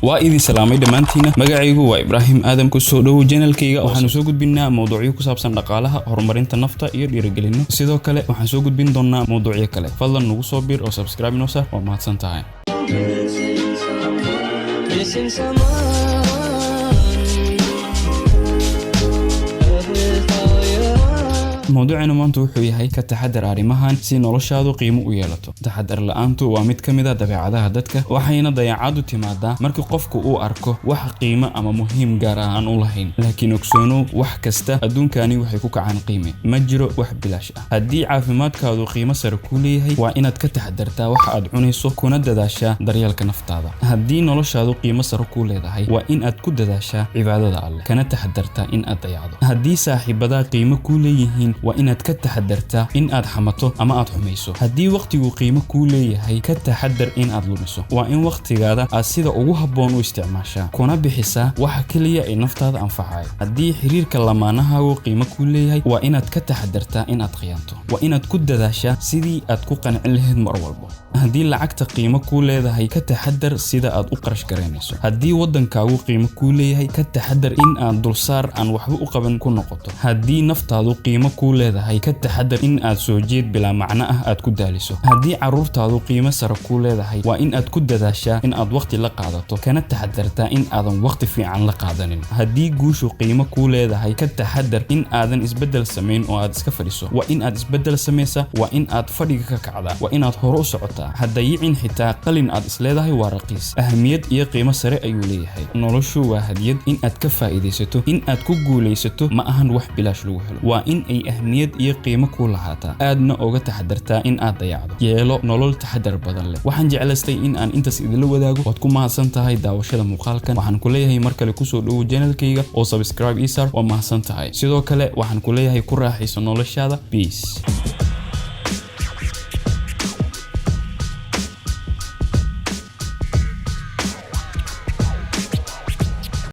waa idin salaamay dhamaantiina magacaygu waa Ibrahim Aadam ku soo dhaw channelkayga waxaan soo gudbinaa mowduucyo ku saabsan dhaqaalaha horumarinta nafta iyo dhiirigelinta sidoo kale waxaan soo gudbin doonaa mowduucyo kale fadlan nagu soo bir oo subscribe noo saar waa mahadsan tahay موضوعنا maanta wuxuu yahay ka taxadar arimahan si noloshaadu qiimo u yeelato taxadar la'aantu waa mid kamid ah dabeecadaha dadka waxayna dayacaadu timaadaa markii qofku uu arko wax qiimo ama muhiim gaar ah aan u lahayn laakiin ogsoono wax kasta adduunkani waxay ku kacaan qiime ma jiro wax bilaash ah haddii caafimaadkaadu qiimo sare ku leeyahay waa inaad ka taxadartaa waxa aad cunayso kuna dadaashaa daryeelka naftaada haddii noloshaadu qiimo sare ku leedahay waa in aad ku dadaashaa cibaadada Alle kana taxadartaa in aad dayacdo haddii saaxiibada qiimo ku leeyihiin waa inaad ka taxadartaa in aad xamato ama aad xumayso haddii waqtigu qiimo ku leeyahay ka taxadar in aad lumiso waa in waqtigaada aad sida ugu habboon u isticmaashaa kuna bixisaa waxa kaliya ee naftaada anfacaya haddii xiriirka lamaanahaagu qiimo ku leeyahay waa inaad ka taxadartaa in aad khiyaanto waa inaad ku dadaashaa sidii aad ku qancin lahayd mar walba haddii lacagta qiimo ku leedahay ka taxadar sida aad u qarash gareynayso haddii wadankaagu qiimo ku leeyahay ka taxadar in aad dulsaar aan waxba u qaban ku noqoto haddii naftaadu qiimo ku leedahay ka taxadar in aad soo jeed bila macna ah aad ku daaliso haddii caruurtaadu qiimo sare ku leedahay waa in aad ku dadaashaa in aad waqti la qaadato kana taxadartaa in aadan waqti fiican la qaadanin haddii guushu qiimo ku leedahay ka taxadar in aadan isbedel sameyn oo aad iska fadhiso waa in aad isbedel sameysaa waa in aad fadhiga ka kacdaa waa in aad hore u socotaa haddayicin xitaa qalin aad isleedahay waa raqiis ahmiyad iyo qiimo sare ayuu leeyahay noloshu waa hadiyad in aad ka faa'iideysato in aad ku guuleysato ma ahan wax bilaash lagu helo waa in ay ahmiyad iyo qiimo ku lahaataa aadna uga taxadartaa in aad dayacdo yeelo nolol taxadar badan leh waxaan jeclaystay in aan intaas idinla wadaago waad ku mahadsan tahay daawashada muuqaalkan waxaan ku leeyahay mar kale ku soo dhaw channelkayga oo subscribe isar waa mahadsan tahay sidoo kale waxaan ku leeyahay ku raaxayso noloshaada peace